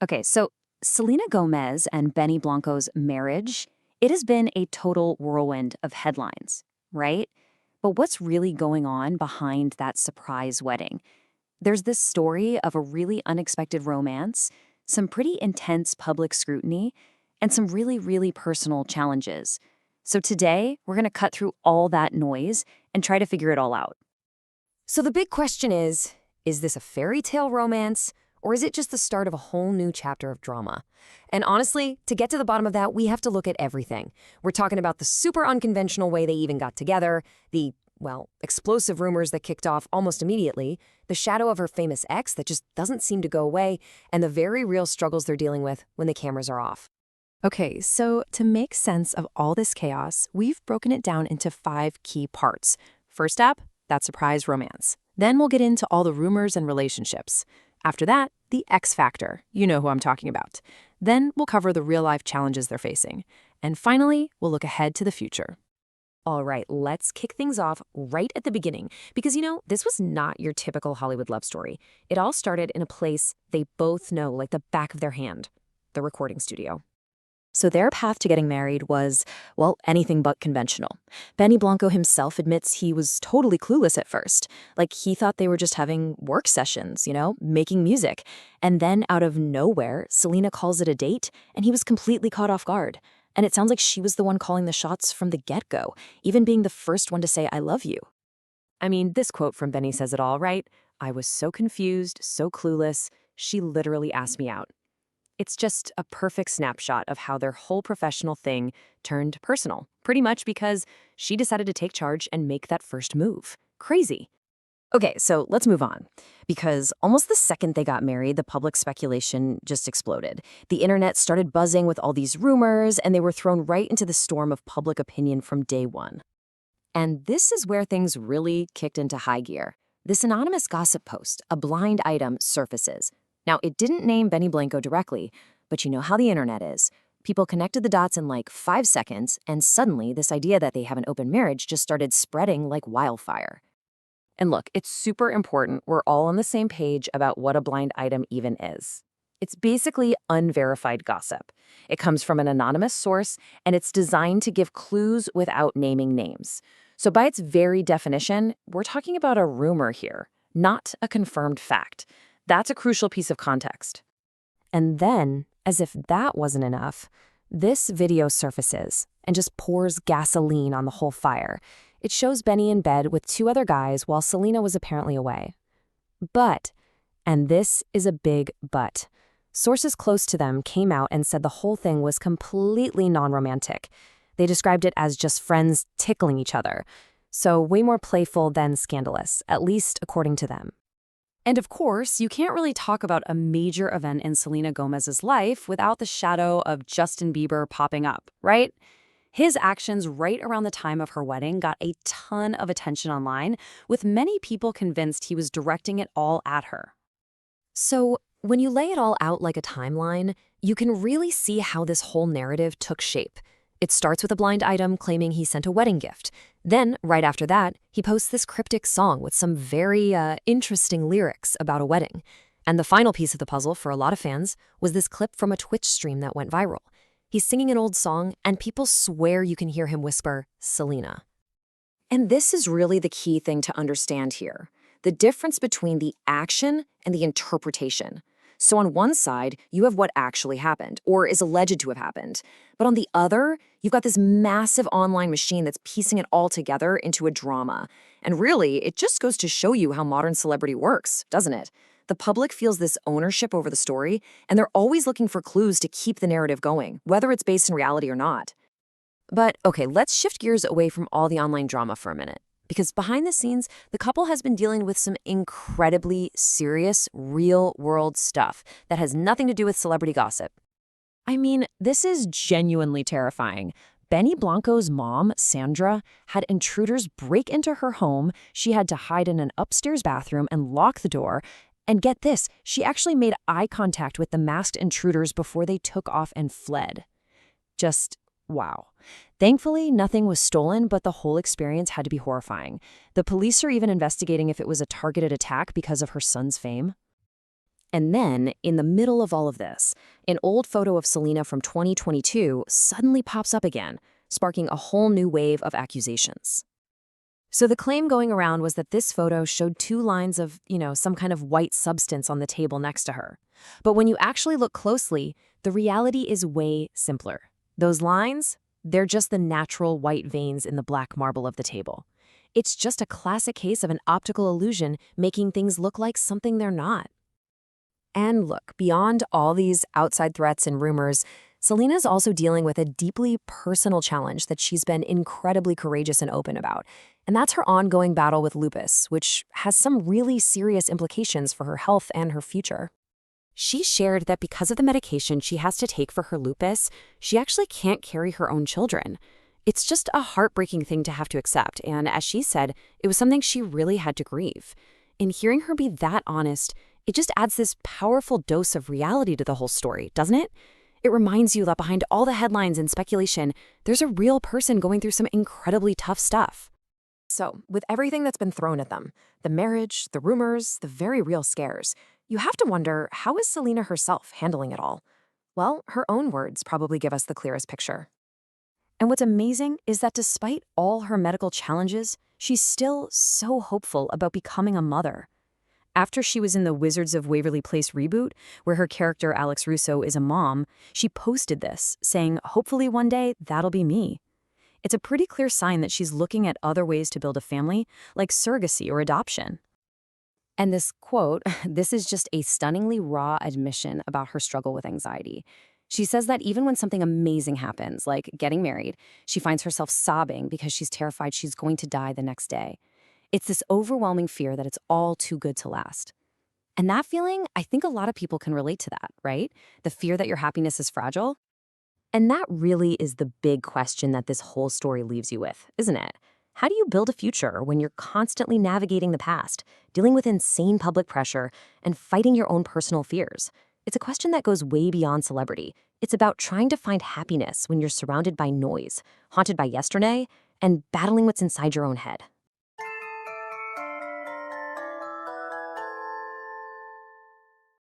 Okay, so Selena Gomez and Benny Blanco's marriage, it has been a total whirlwind of headlines, right? But what's really going on behind that surprise wedding? There's this story of a really unexpected romance, some pretty intense public scrutiny, and some really, really personal challenges. So today, we're going to cut through all that noise and try to figure it all out. So the big question is this a fairy tale romance, or is it just the start of a whole new chapter of drama? And honestly, to get to the bottom of that, we have to look at everything. We're talking about the super unconventional way they even got together, the, well, explosive rumors that kicked off almost immediately, the shadow of her famous ex that just doesn't seem to go away, and the very real struggles they're dealing with when the cameras are off. Okay, so to make sense of all this chaos, we've broken it down into 5 key parts. First up, that surprise romance. Then we'll get into all the rumors and relationships. After that, the X factor. You know who I'm talking about. Then we'll cover the real-life challenges they're facing. And finally, we'll look ahead to the future. All right, let's kick things off right at the beginning, because this was not your typical Hollywood love story. It all started in a place they both know like the back of their hand, the recording studio. So their path to getting married was, well, anything but conventional. Benny Blanco himself admits he was totally clueless at first. Like, he thought they were just having work sessions, making music. And then out of nowhere, Selena calls it a date, and he was completely caught off guard. And it sounds like she was the one calling the shots from the get-go, even being the first one to say, "I love you." I mean, this quote from Benny says it all, right? "I was so confused, so clueless. She literally asked me out." It's just a perfect snapshot of how their whole professional thing turned personal, pretty much because she decided to take charge and make that first move. Crazy. Okay, so let's move on. Because almost the second they got married, the public speculation just exploded. The internet started buzzing with all these rumors, and they were thrown right into the storm of public opinion from day one. And this is where things really kicked into high gear. This anonymous gossip post, a blind item, surfaces. Now, it didn't name Benny Blanco directly, but you know how the internet is. People connected the dots in like 5 seconds, and suddenly this idea that they have an open marriage just started spreading like wildfire. And look, it's super important we're all on the same page about what a blind item even is. It's basically unverified gossip. It comes from an anonymous source, and it's designed to give clues without naming names. So by its very definition, we're talking about a rumor here, not a confirmed fact. That's a crucial piece of context. And then, as if that wasn't enough, this video surfaces and just pours gasoline on the whole fire. It shows Benny in bed with 2 other guys while Selena was apparently away. But, and this is a big but, sources close to them came out and said the whole thing was completely non-romantic. They described it as just friends tickling each other. So way more playful than scandalous, at least according to them. And of course, you can't really talk about a major event in Selena Gomez's life without the shadow of Justin Bieber popping up, right? His actions right around the time of her wedding got a ton of attention online, with many people convinced he was directing it all at her. So when you lay it all out like a timeline, you can really see how this whole narrative took shape. It starts with a blind item claiming he sent a wedding gift. Then, right after that, he posts this cryptic song with some very interesting lyrics about a wedding. And the final piece of the puzzle for a lot of fans was this clip from a Twitch stream that went viral. He's singing an old song, and people swear you can hear him whisper, "Selena." And this is really the key thing to understand here, the difference between the action and the interpretation. So on one side, you have what actually happened, or is alleged to have happened. But on the other, you've got this massive online machine that's piecing it all together into a drama. And really, it just goes to show you how modern celebrity works, doesn't it? The public feels this ownership over the story, and they're always looking for clues to keep the narrative going, whether it's based in reality or not. But okay, let's shift gears away from all the online drama for a minute. Because behind the scenes, the couple has been dealing with some incredibly serious, real-world stuff that has nothing to do with celebrity gossip. I mean, this is genuinely terrifying. Benny Blanco's mom, Sandra, had intruders break into her home. She had to hide in an upstairs bathroom and lock the door. And get this, she actually made eye contact with the masked intruders before they took off and fled. Just wow. Thankfully, nothing was stolen, but the whole experience had to be horrifying. The police are even investigating if it was a targeted attack because of her son's fame. And then, in the middle of all of this, an old photo of Selena from 2022 suddenly pops up again, sparking a whole new wave of accusations. So the claim going around was that this photo showed two lines of, some kind of white substance on the table next to her. But when you actually look closely, the reality is way simpler. Those lines, they're just the natural white veins in the black marble of the table. It's just a classic case of an optical illusion making things look like something they're not. And look, beyond all these outside threats and rumors, Selena's also dealing with a deeply personal challenge that she's been incredibly courageous and open about. And that's her ongoing battle with lupus, which has some really serious implications for her health and her future. She shared that because of the medication she has to take for her lupus, she actually can't carry her own children. It's just a heartbreaking thing to have to accept, and as she said, it was something she really had to grieve. And hearing her be that honest, it just adds this powerful dose of reality to the whole story, doesn't it? It reminds you that behind all the headlines and speculation, there's a real person going through some incredibly tough stuff. So, with everything that's been thrown at them, the marriage, the rumors, the very real scares, you have to wonder, how is Selena herself handling it all? Well, her own words probably give us the clearest picture. And what's amazing is that despite all her medical challenges, she's still so hopeful about becoming a mother. After she was in the Wizards of Waverly Place reboot, where her character Alex Russo is a mom, she posted this, saying, "Hopefully one day that'll be me." It's a pretty clear sign that she's looking at other ways to build a family, like surrogacy or adoption. And this quote, this is just a stunningly raw admission about her struggle with anxiety. She says that even when something amazing happens, like getting married, she finds herself sobbing because she's terrified she's going to die the next day. It's this overwhelming fear that it's all too good to last. And that feeling, I think a lot of people can relate to that, right? The fear that your happiness is fragile. And that really is the big question that this whole story leaves you with, isn't it? How do you build a future when you're constantly navigating the past, dealing with insane public pressure, and fighting your own personal fears? It's a question that goes way beyond celebrity. It's about trying to find happiness when you're surrounded by noise, haunted by yesterday, and battling what's inside your own head.